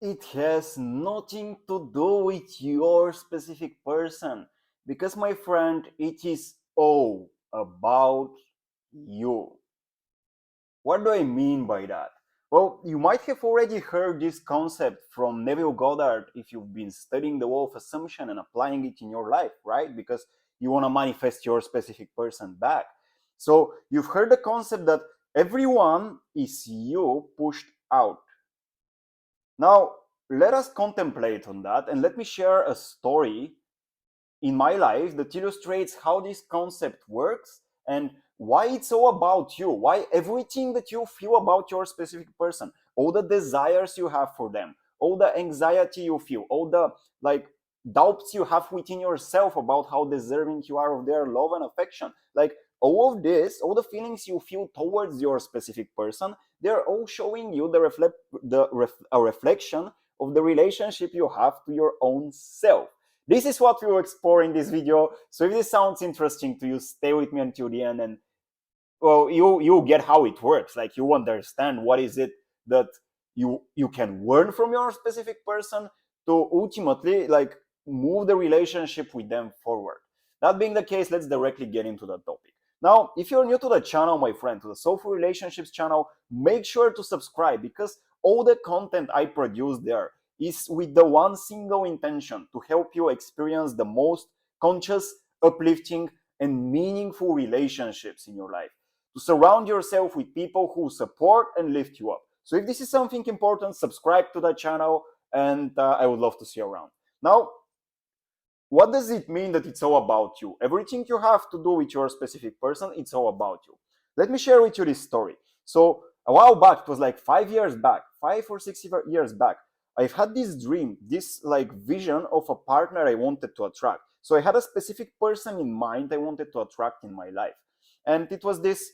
It has nothing to do with your specific person because, my friend, it is all about you. What do I mean by that? Well, you might have already heard this concept from Neville Goddard if you've been studying the law of assumption and applying it in your life, right? Because you want to manifest your specific person back. So you've heard the concept that everyone is you pushed out. Now, let us contemplate on that and let me share a story in my life that illustrates how this concept works and why it's all about you, why everything that you feel about your specific person, all the desires you have for them, all the anxiety you feel, all the like doubts you have within yourself about how deserving you are of their love and affection, like all of this, all the feelings you feel towards your specific person, they're all showing you a reflection of the relationship you have to your own self. This is what we will explore in this video. So if this sounds interesting to you, stay with me until the end, and well, you get how it works. Like you understand what is it that you can learn from your specific person to ultimately like move the relationship with them forward. That being the case, let's directly get into the topic. Now, if you're new to the channel, my friend, to the Soulful Relationships channel, make sure to subscribe because all the content I produce there is with the one single intention to help you experience the most conscious, uplifting, and meaningful relationships in your life, to surround yourself with people who support and lift you up. So if this is something important, subscribe to the channel, and I would love to see you around. Now, what does it mean that it's all about you? Everything you have to do with your specific person, it's all about you. Let me share with you this story. So a while back, it was like 5 years back, 5 or 6 years back, I've had this dream, this like vision of a partner I wanted to attract. So I had a specific person in mind I wanted to attract in my life. And it was this,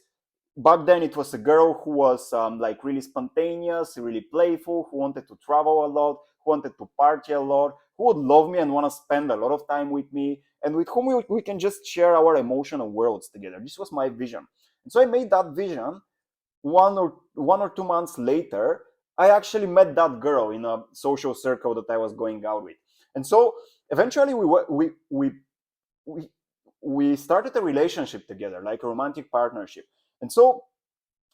back then it was a girl who was like really spontaneous, really playful, who wanted to travel a lot, who wanted to party a lot, who would love me and want to spend a lot of time with me, and with whom we can just share our emotional worlds together. This was my vision. And so I made that vision. 1 or 2 months later, I actually met that girl in a social circle that I was going out with. And so eventually we we started a relationship together, like a romantic partnership. And so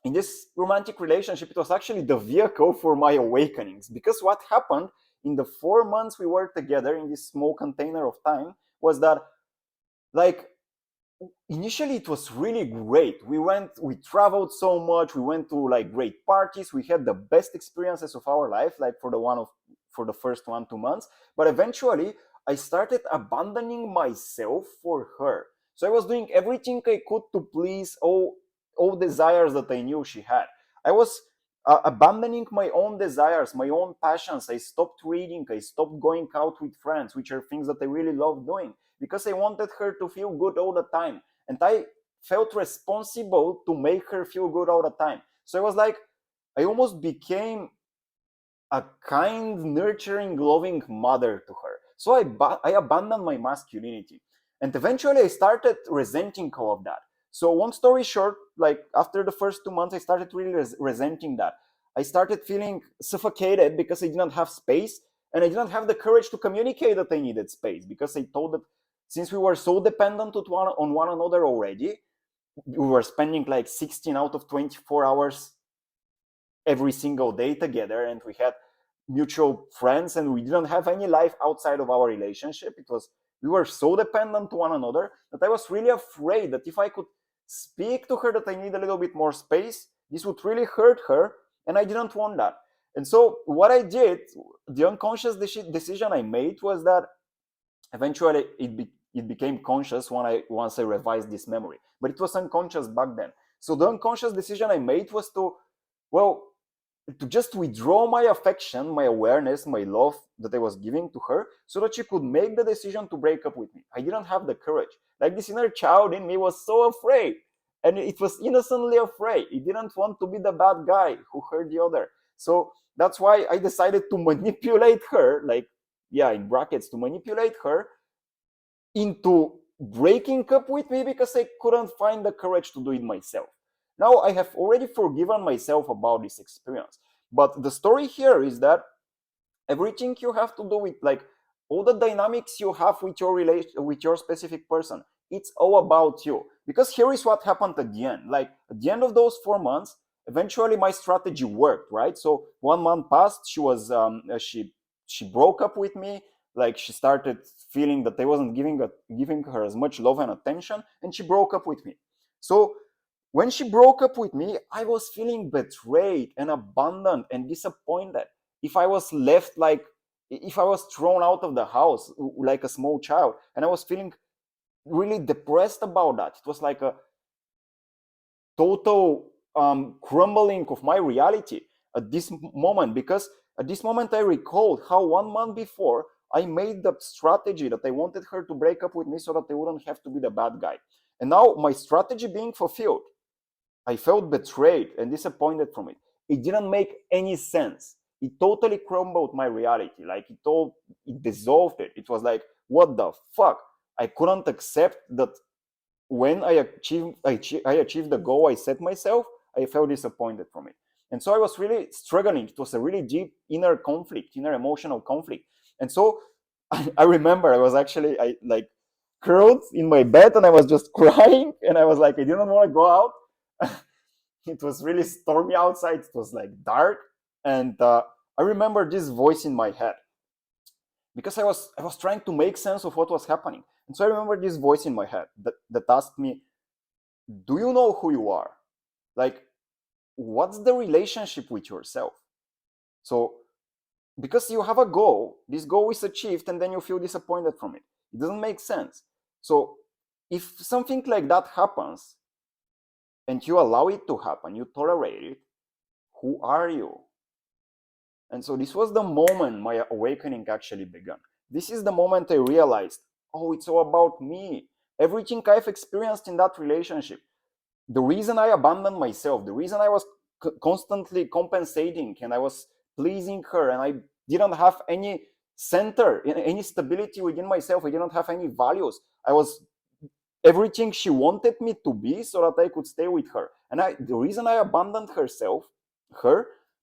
in this romantic relationship, it was actually the vehicle for my awakenings. Because what happened in the 4 months we were together in this small container of time was that, like, initially it was really great. We traveled so much, we went to like great parties, we had the best experiences of our life, like for the first 1 2 months. But eventually I started abandoning myself for her. So I was doing everything I could to please all desires that I knew she had. I was abandoning my own desires, my own passions. I stopped reading, I stopped going out with friends, which are things that I really love doing, because I wanted her to feel good all the time. And I felt responsible to make her feel good all the time. So it was like I almost became a kind, nurturing, loving mother to her. So I abandoned my masculinity. And eventually I started resenting all of that. So, long story short, like after the first 2 months, I started really resenting that. I started feeling suffocated because I didn't have space, and I didn't have the courage to communicate that I needed space, because I told that since we were so dependent on one another already, we were spending like 16 out of 24 hours every single day together, and we had mutual friends, and we didn't have any life outside of our relationship. It was, we were so dependent to one another that I was really afraid that if I could speak to her that I need a little bit more space, this would really hurt her, and I didn't want that. And so what I did, the unconscious decision I made was that eventually it became conscious when once I revised this memory, but it was unconscious back then. So the unconscious decision I made was to, well, to just withdraw my affection, my awareness, my love that I was giving to her, so that she could make the decision to break up with me. I didn't have the courage. Like, this inner child in me was so afraid. And it was innocently afraid. It didn't want to be the bad guy who hurt the other. So that's why I decided to manipulate her, like, yeah, in brackets, to manipulate her into breaking up with me, because I couldn't find the courage to do it myself. Now I have already forgiven myself about this experience. But the story here is that Everything you have to do with, like, all the dynamics you have with your relation, with your specific person, it's all about you. Because here is what happened at the end. Like, at the end of those 4 months, eventually my strategy worked, right? So 1 month passed. She broke up with me. Like, she started feeling that I wasn't giving her as much love and attention, and she broke up with me. So when she broke up with me, I was feeling betrayed and abandoned and disappointed. If I was left, like, if I was thrown out of the house like a small child, and I was feeling really depressed about that. It was like a total crumbling of my reality at this moment, because at this moment I recalled how 1 month before I made the strategy that I wanted her to break up with me so that I wouldn't have to be the bad guy. And now my strategy being fulfilled, I felt betrayed and disappointed from it. It didn't make any sense. It totally crumbled my reality. Like, it dissolved it. It was like, what the fuck? I couldn't accept that when I achieved the goal I set myself, I felt disappointed from it. And so I was really struggling. It was a really deep inner conflict, inner emotional conflict. And so I remember I was actually, I like curled in my bed and I was just crying, and I was like, I didn't want to go out. It was really stormy outside. It was like dark, and I remember this voice in my head, because I was trying to make sense of what was happening. And so I remember this voice in my head that asked me, "Do you know who you are? Like, what's the relationship with yourself?" So, because you have a goal, this goal is achieved, and then you feel disappointed from it. It doesn't make sense. So, if something like that happens and you allow it to happen, you tolerate it, who are you? And so this was the moment my awakening actually began. This is the moment I realized, oh, it's all about me. Everything I've experienced in that relationship, the reason I abandoned myself, the reason I was constantly compensating and I was pleasing her, and I didn't have any center, any stability within myself. I didn't have any values. I was everything she wanted me to be so that I could stay with her. And the reason I abandoned her,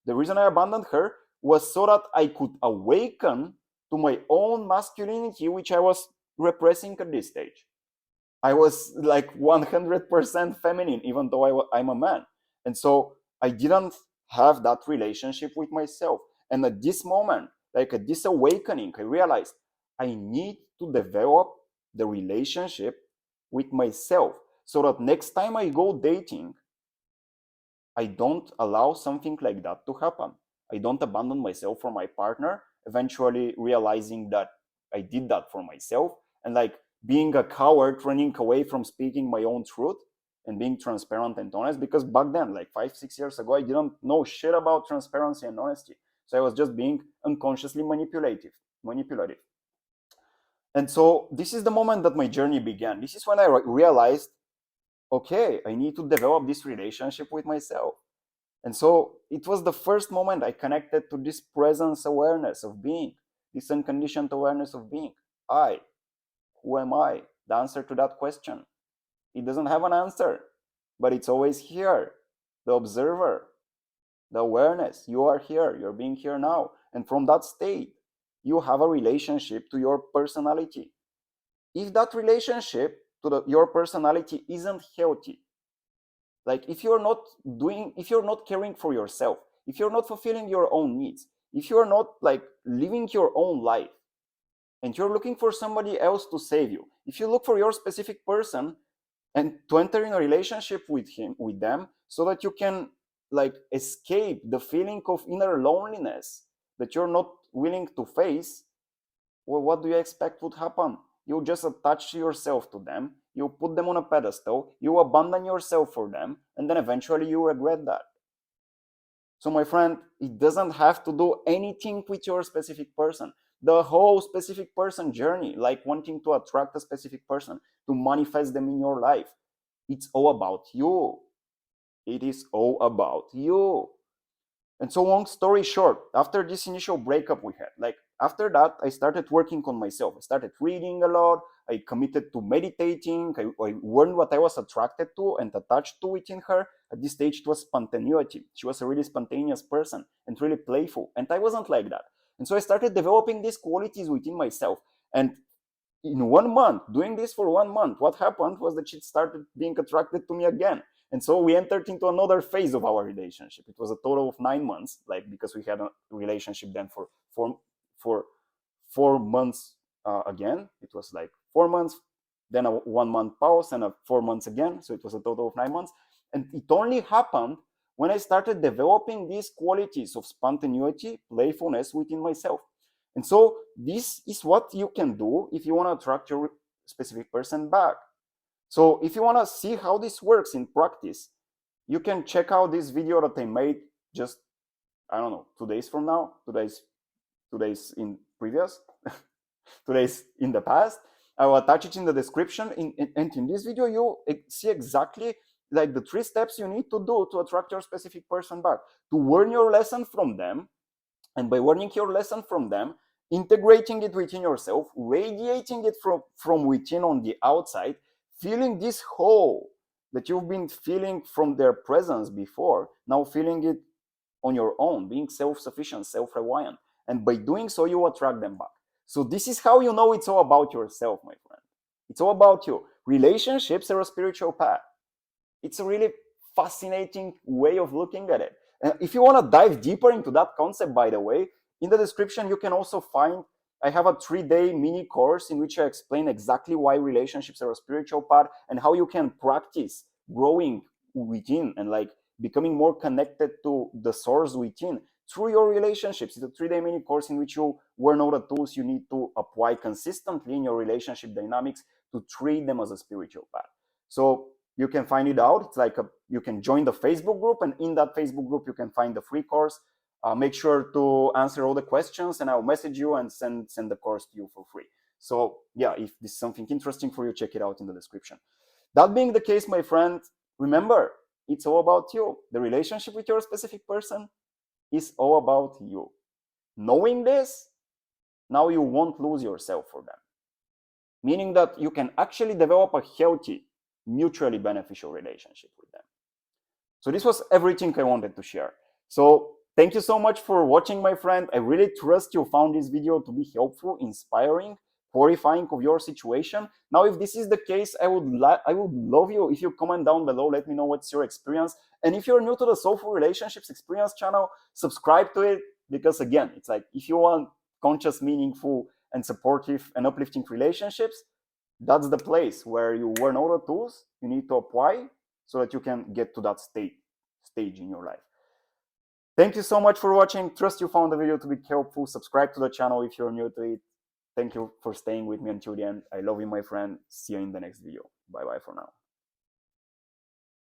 the reason I abandoned her was so that I could awaken to my own masculinity, which I was repressing at this stage. I was like 100% feminine, even though I'm a man. And so I didn't have that relationship with myself. And at this moment, like at this awakening, I realized I need to develop the relationship with myself so that next time I go dating, I don't allow something like that to happen. I don't abandon myself for my partner, eventually realizing that I did that for myself, and like being a coward, running away from speaking my own truth and being transparent and honest. Because back then, like 5, 6 years ago, I didn't know shit about transparency and honesty. So I was just being unconsciously manipulative. And so this is the moment that my journey began. This is when I realized, okay, I need to develop this relationship with myself. And so it was the first moment I connected to this presence awareness of being, this unconditioned awareness of being. I, who am I? The answer to that question. It doesn't have an answer, but it's always here. The observer, the awareness. You are here, you're being here now. And from that state, you have a relationship to your personality. If that relationship to your personality isn't healthy, like if you're not caring for yourself, if you're not fulfilling your own needs, if you're not like living your own life, and you're looking for somebody else to save you, if you look for your specific person and to enter in a relationship with them so that you can like escape the feeling of inner loneliness that you're not willing to face, well, what do you expect would happen? You just attach yourself to them, you put them on a pedestal, you abandon yourself for them, and then eventually you regret that. So, my friend, it doesn't have to do anything with your specific person. The whole specific person journey, like wanting to attract a specific person, to manifest them in your life, it's all about you. It is all about you. And so, long story short, after this initial breakup we had, like after that, I started working on myself. I started reading a lot. I committed to meditating. I learned what I was attracted to and attached to within her. At this stage, it was spontaneity. She was a really spontaneous person and really playful. And I wasn't like that. And so I started developing these qualities within myself. And in 1 month, doing this for 1 month, what happened was that she started being attracted to me again. And so we entered into another phase of our relationship. It was a total of 9 months, like, because we had a relationship then for for 4 months again. It was like 4 months, then a 1 month pause, and a 4 months again. So it was a total of 9 months. And it only happened when I started developing these qualities of spontaneity, playfulness within myself. And so this is what you can do if you want to attract your specific person back. So if you want to see how this works in practice, you can check out this video that I made just, I don't know, 2 days from now. Today's in previous, today's in the past. I will attach it in the description. And in this video, you see exactly like the 3 steps you need to do to attract your specific person back, to learn your lesson from them. And by learning your lesson from them, integrating it within yourself, radiating it from within on the outside, feeling this whole that you've been feeling from their presence before, now feeling it on your own, being self-sufficient, self-reliant. And by doing so, you attract them back. So this is how you know it's all about yourself, my friend. It's all about you. Relationships are a spiritual path. It's a really fascinating way of looking at it. And if you want to dive deeper into that concept, by the way, in the description, you can also find, I have a 3-day mini course in which I explain exactly why relationships are a spiritual path and how you can practice growing within and like becoming more connected to the source within through your relationships. It's a 3-day mini course in which you learn all the tools you need to apply consistently in your relationship dynamics to treat them as a spiritual path. So you can find it out. It's like you can join the Facebook group, and in that Facebook group, you can find the free course. Make sure to answer all the questions, and I'll message you and send the course to you for free. So yeah, if this is something interesting for you, check it out in the description. That being the case, my friend, remember, it's all about you. The relationship with your specific person is all about you. Knowing this, now you won't lose yourself for them. Meaning that you can actually develop a healthy, mutually beneficial relationship with them. So this was everything I wanted to share. So thank you so much for watching, my friend. I really trust you found this video to be helpful, inspiring, clarifying of your situation. Now, if this is the case, I would love you if you comment down below. Let me know what's your experience. And if you're new to the Soulful Relationships Experience channel, subscribe to it, because again, it's like if you want conscious, meaningful, and supportive and uplifting relationships, that's the place where you learn all the tools you need to apply so that you can get to that stage in your life. Thank you so much for watching. Trust you found the video to be helpful. Subscribe to the channel if you're new to it. Thank you for staying with me until the end. I love you, my friend. See you in the next video. Bye-bye for now.